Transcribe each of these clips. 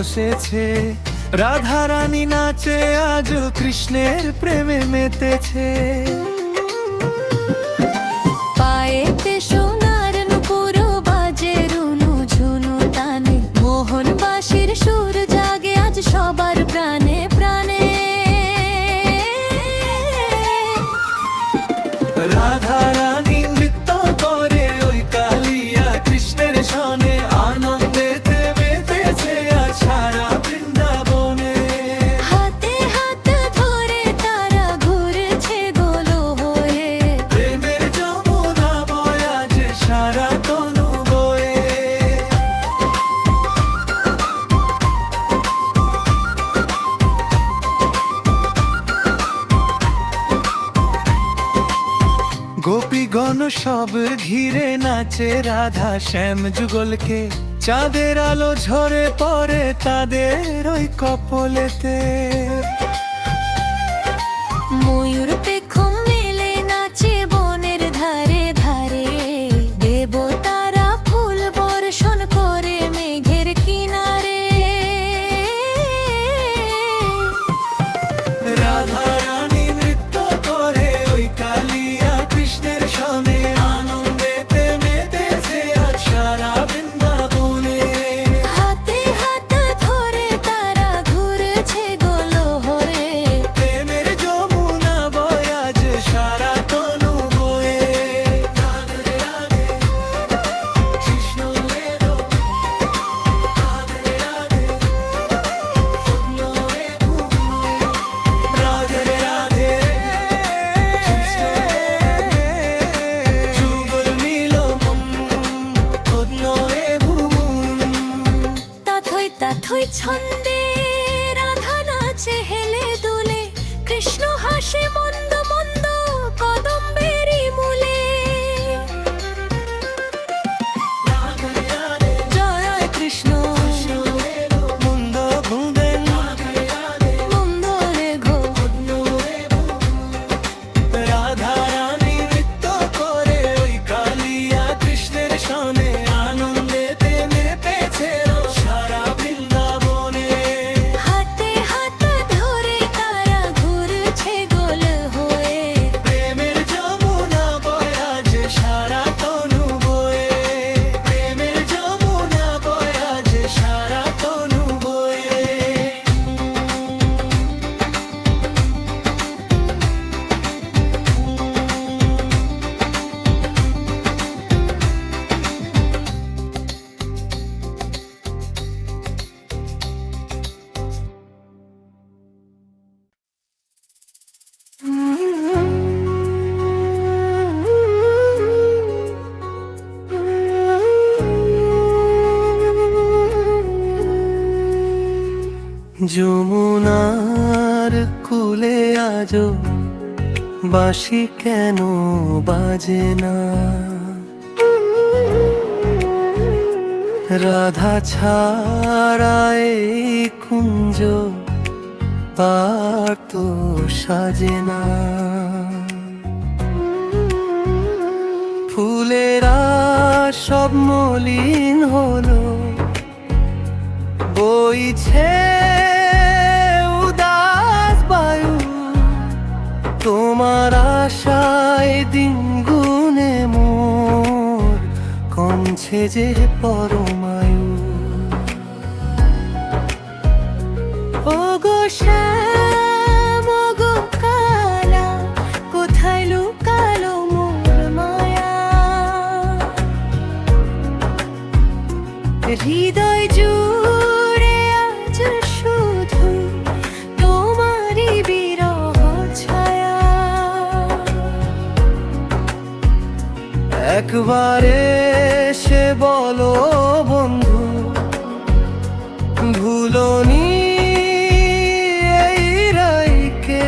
বসেছে। রাধা রানী নাচে আজ কৃষ্ণের প্রেমে মেতেছে। পায়েতে সোনার নূপুর বাজে রুনু ঝুনু টানে, মোহন বাঁশির সুর জাগে আজ সবার প্রাণে প্রাণে। রাধা রানী নৃত্য করে ওই কালিয়া কৃষ্ণের সনে, আনন্দেতে মেতেছে আজ সারা বৃন্দাবনে। হাতে হাত ধরে তারা ঘুরছে গোলো হয়ে, প্রেমের যমুনা বয় আজ সারা তনু বয়ে। গোপীগণ সব ঘিরে নাচে রাধা শ্যাম যুগলকে, চাঁদের আলো ঝরে পড়ে তাদের ওই কপলেতে। ময়ূর পেখম মেলে নাচে বনের ধারে ধারে, দেবতারা ফুল বর্ষণ করে মেঘের কিনারে। রাধা রানী নৃত্য করে ওই কালিয়া কৃষ্ণের সনে, আনন্দেতে মেতেছে আজ সারা বৃন্দাবনে। হাতে হাত ধরে তারা ঘুরছে গোলো হয়ে, প্রেমের যমুনা বয় আজ সারা তনু বয়ে। রাধে রাধে কৃষ্ণ এলো, রাধে রাধে স্বপ্ন এ ঘুমে। রাধে রাধে কৃষ্ণ যুগল মিল স্বপ্ন এ ঘুমে। তাথই ছন্দে রাধা নাচে হেলে দুলে, কৃষ্ণ হাসে মন্দ মন্দ কদম্বেরি মূলে। রাধে রাধে জয় কৃষ্ণ এলো মন্দ ঘুমেন। মন্দ রে ঘো। রাধা রানী নৃত্য করে ওই কালিয়া কৃষ্ণের সনে, আনন্দেতে মেতেছে সারা বৃন্দাবনে। হাতে হাত ধরে তারা ঘুরছে গোল হয়ে, প্রেমের যমুনা বয় আজ সারা তনু বয়ে। প্রেমের যমুনা বয় আজ সারা তনু বয়ে। যমুনার কুলে আজো বাঁশি কেন বাজে না? রাধা ছাড়া এই কুঞ্জ আর তো সাজে না। ফুলেরা সব মলিন হলো, বইছে উদাস বায়ু। তোমার আশায় দিন গুনে মোর কমছে যে পরমায়ু। ও গো শ্যাম ও গো কালা, কোথায় লুকালো মোর মায়া? হৃদয় জুড়ে আজ শুধু তোমারই বিরহ ছায়া। একবারে সে বলো বন্ধু, ভুলনি এই রাইকে।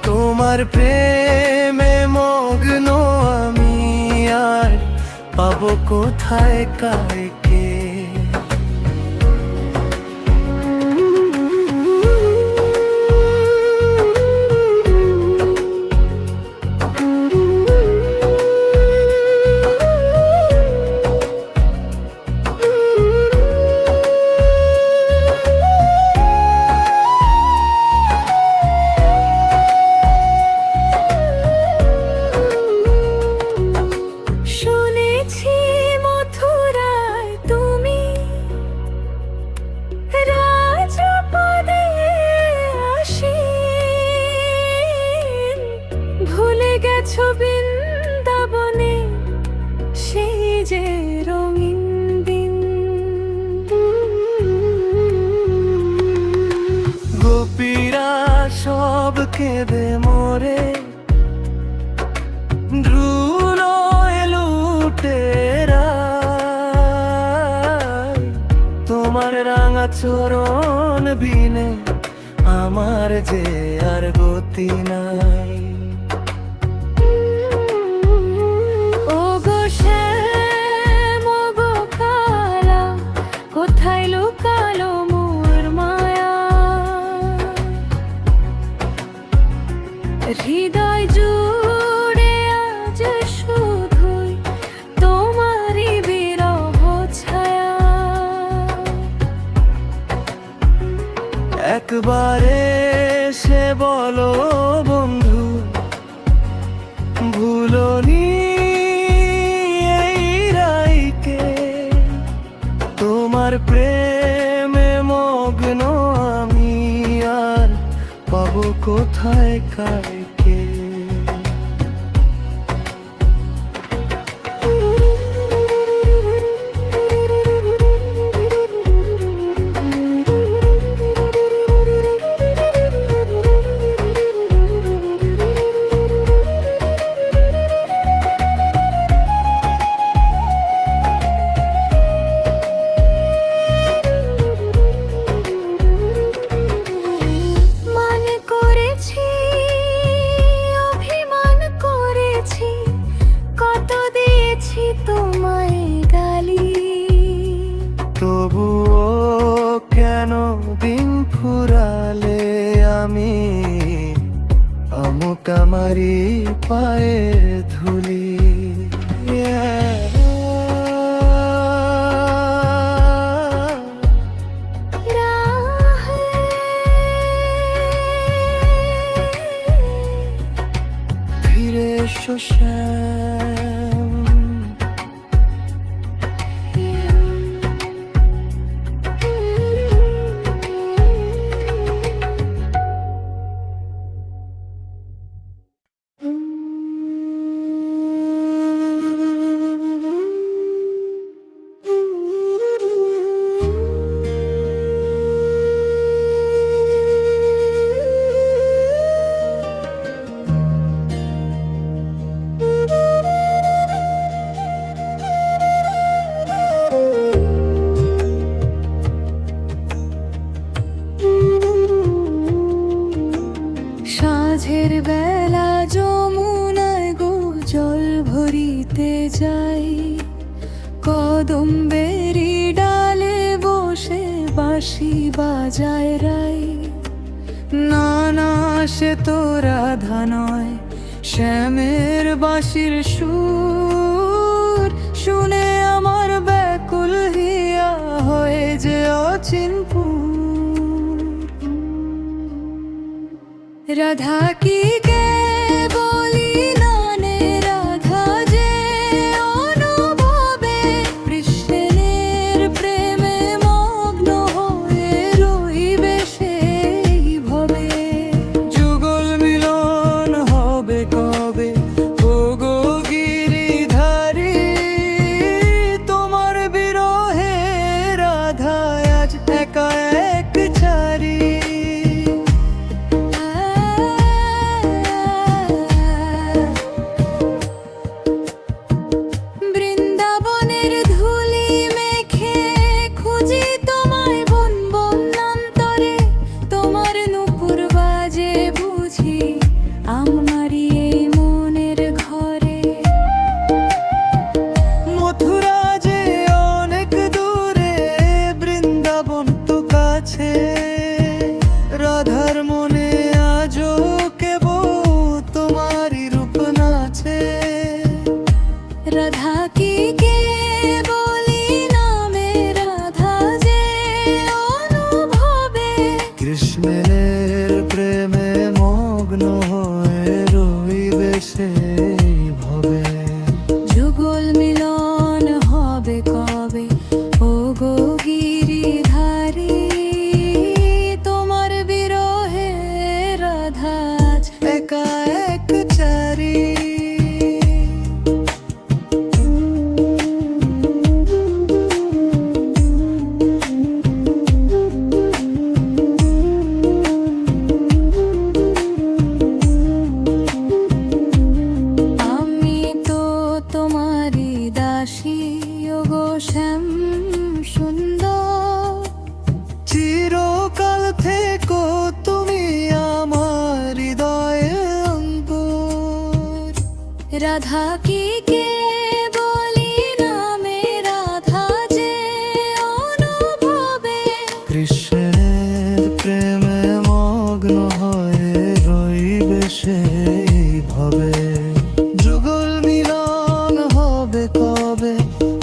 তোমার প্রেমে মগ্ন আমি, আর পাবো কোথায় কাইকে? আছো বৃন্দাবনে, সেই যে রঙিন দিন। গোপীরা সব কেঁদে মরে, ধুলো লুটেরা, তোমার রাঙা চরণ বিনে আমার যে আর গতি নাই। ও গো শ্যাম, ও গো কালা, কোথায় লুকালো মোর মায়া? হৃদয় জুড়ে আজ শুধুই তোমারই বিরহ ছায়া। একবারে সে বলো বন্ধু, ভুলোনি এই রাইকে, তোমার প্রেমে মগ্ন আমি আর পাবো কোথায় কাইকে। অভিমান করেছি, কত দিয়েছি তোমায় গালি। তবুও কেন দিন ফুরালে আমি আমুক আমারি পায়ে ধুলি। ফিরে এসো শ্যাম, সাঁঝের বেলা যমুনায় গো জল ভরিতে যাই, কদম্বেরি ডালে বসে বাঁশি বাজায় রাই। না না সে তো রাধা নয়, শ্যামের বাঁশির সুর শুনে আমার ব্যাকুল হিয়া হয়ে যে অচিনপুর। রাধা কি কে বলি নানে, রাধা যে অনুভবে কৃষ্ণের প্রেমে মগ্ন হয়ে রইবে সেই ভবে। যুগল মিলন হবে কবে ও গো গিরিধারী, তোমার বিরহে রাধা আজ একা এক চারি। বৃন্দাবনের ধুলি মেখে খুঁজি তোমায় বন বনান্তরে, তোমার নূপুর বাজে বুঝি আমারই এই মনের ঘরে। মথুরা যে অনেক দূরে, বৃন্দাবন তো কাছে, রাধা কি কে বলি নামে রাধা যে অনুভবে কৃষ্ণের প্রেমে মগ্ন হয়ে রইবে সেই ভবে যুগল মিলন হবে কবে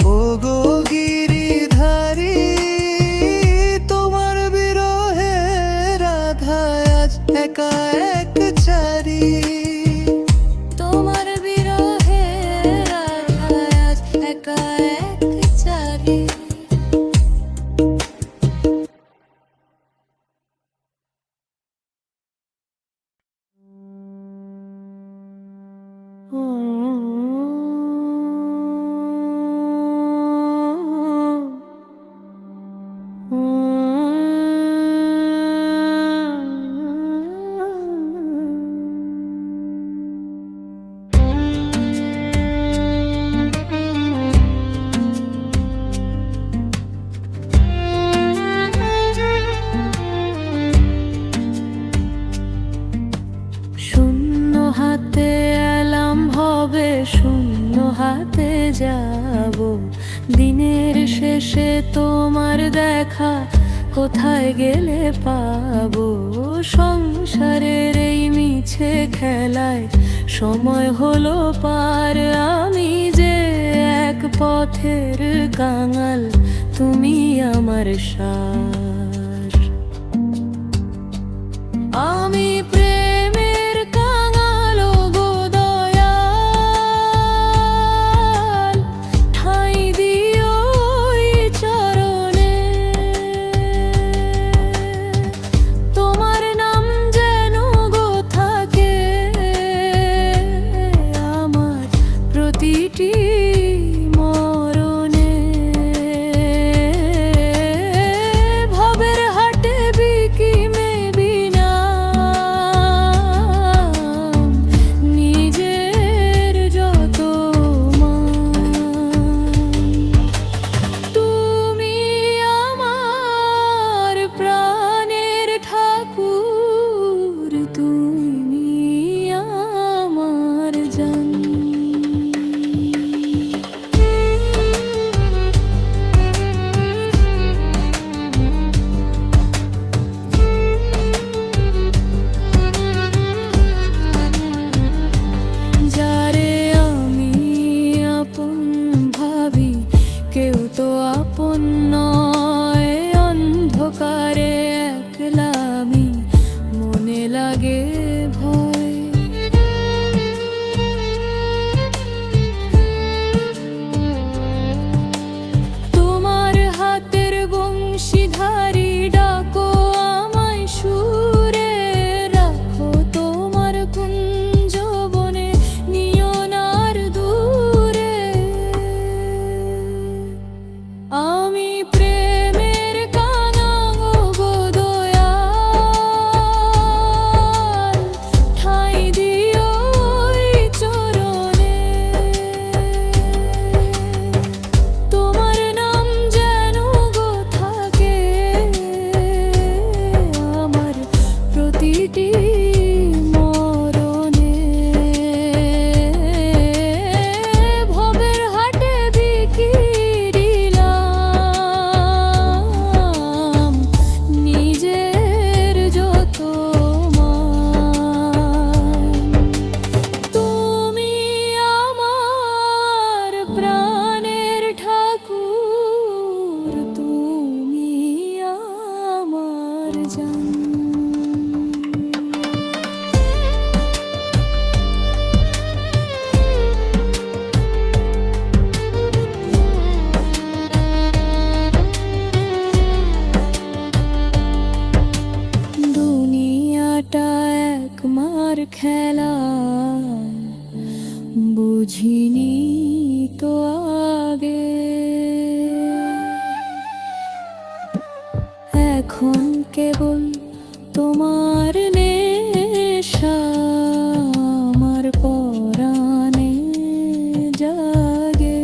ও গো গিরিধারী তোমার বিরহে রাধা আজ একা এক চারি তোমার বিরহে রাধা আজ একা এক চারি শূন্য হাতে এলাম হবে শূন্য হাতে যাব দিনের শেষে তোমার দেখা কোথায় গেলে পাবো সংসারের এই মিছে খেলায় সময় হলো পার আমি যে এক পথের কাঙাল তুমি আমার সার আমি প্রেমের কাঙাল গো দয়াল ঠাঁই দিও ওই চরণে তোমার নাম যেন গো থাকে আমার প্রতিটি মরণে ভবের হাটে বিকি মেবি না নিজের যত তুমি আমার প্রাণের ঠাকুর তুমি আমার জান যারে আমি আপন ভাবি কেউ তো আপন নয় অন্ধকারে একলা আমি মনে লাগে ভয় তোমার হাতের বংশীধারী ডাকো আমায় সুরে রাখো তোমার কুঞ্জ বনে নিয়নার দূরে আমি প্রেমের কাঙাল গো দয়াল ঠাঁই দিও ওই চরণে তোমার নাম যেন গো থাকে আমার প্রতিটি মরণে ভবের হাটে বিকি দিলাম নিজের যত মান তুমি আমার প্রাণের ঠাকুর তুমি আমার জান দুনিয়াটা এক মার খেলা বুঝিনি তো আগে এখন কেবল তোমার নেশা আমার পরাণে জাগে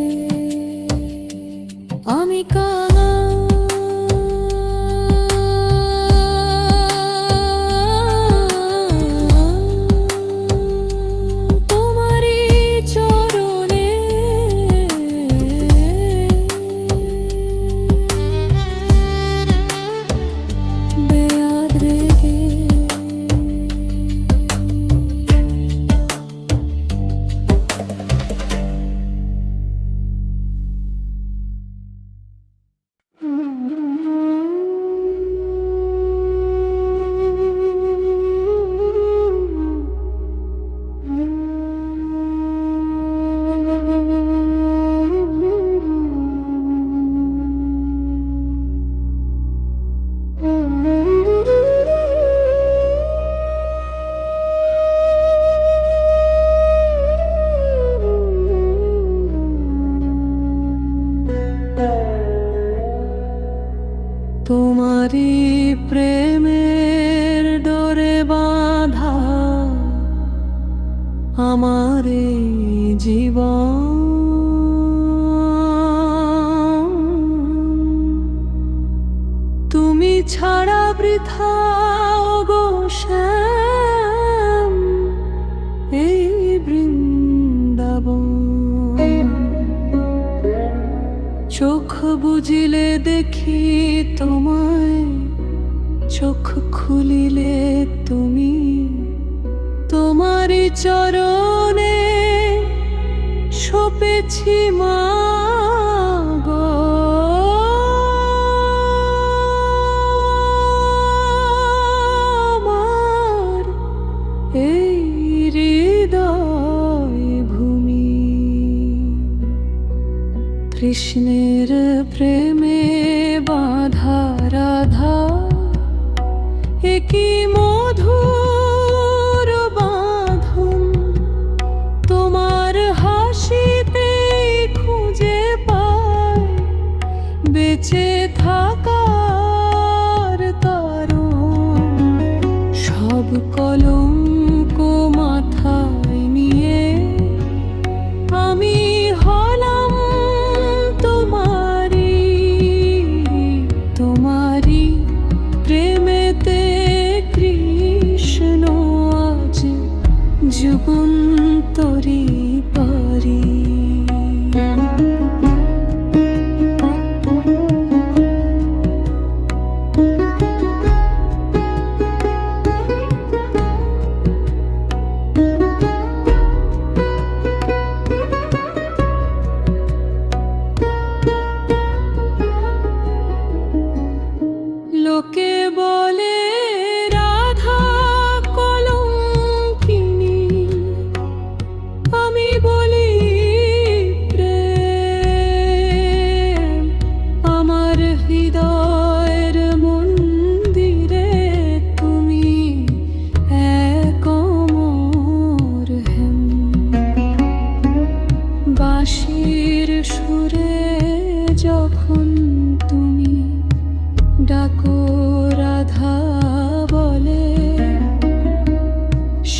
আমি তোমারই প্রেমের ডোরে বাঁধা আমার এই জীবন, তুমি ছাড়া বৃথা গো শ্যাম এই বৃন্দাবন। চোখ বুজিলে দেখি তোমায়, চোখ খুলিলে তুমি, তোমারই চরণে সপেছি মা গো। আমার এই হৃদয় ভূমি কৃষ্ণের প্রেমে বাঁধা রাধা, একই মধুর বাঁধন তোমার হাসিতে খুঁজে পায়, বেঁচে থাকার কারণ। সব কলঙ্ক মাথায় নিয়ে আমি হলাম তোমারি, তোমারি প্রেমেতে কৃষ্ণ আজ যুগন্তরি পারি। লোকে বলে রাধা কলঙ্কিনী, আমি বলি প্রেম আমার হৃদয়ের মন্দিরে, তুমি এক অমর হেম। বাঁশির সুরে যখন তুমি ডাকো রাধা বলে,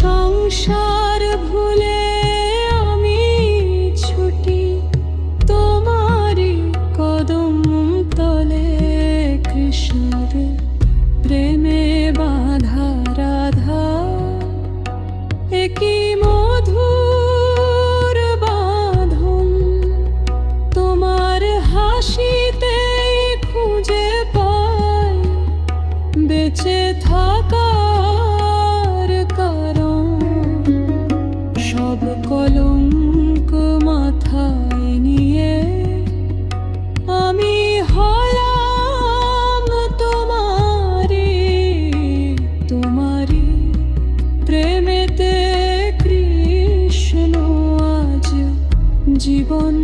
সংসার ভুলে আমি ছুটি তোমারি কদম তলে। কৃষ্ণের প্রেমে বাঁধা রাধা, একই মধুর বাঁধন তোমার হাসিতে খুঁজে পায়, বেঁচে থাকার কারণ। সব কলঙ্ক মাথায় নিয়ে আমি হলাম তোমারি, তোমারি প্রেমেতে কৃষ্ণ আজ জীবন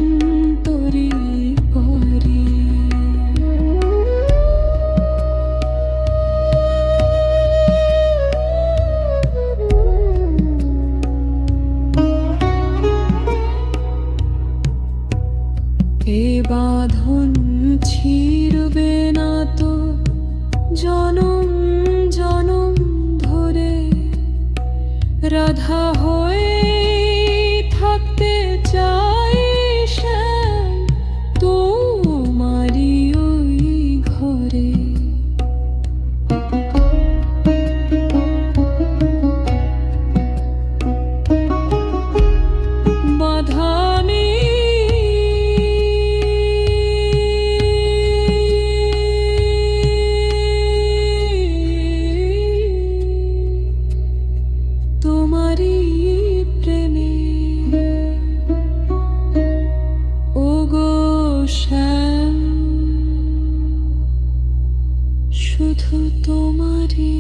তরি পারি। এ বাঁধন ছিড়বে না তো জনম জনম ধরে, রাধা হয়ে থাকতে চাই শ্যাম তোমারি ওই ঘরে। বাধা আমি তোমারি প্রেমে, ও গো শ্যাম শুধু তোমারি।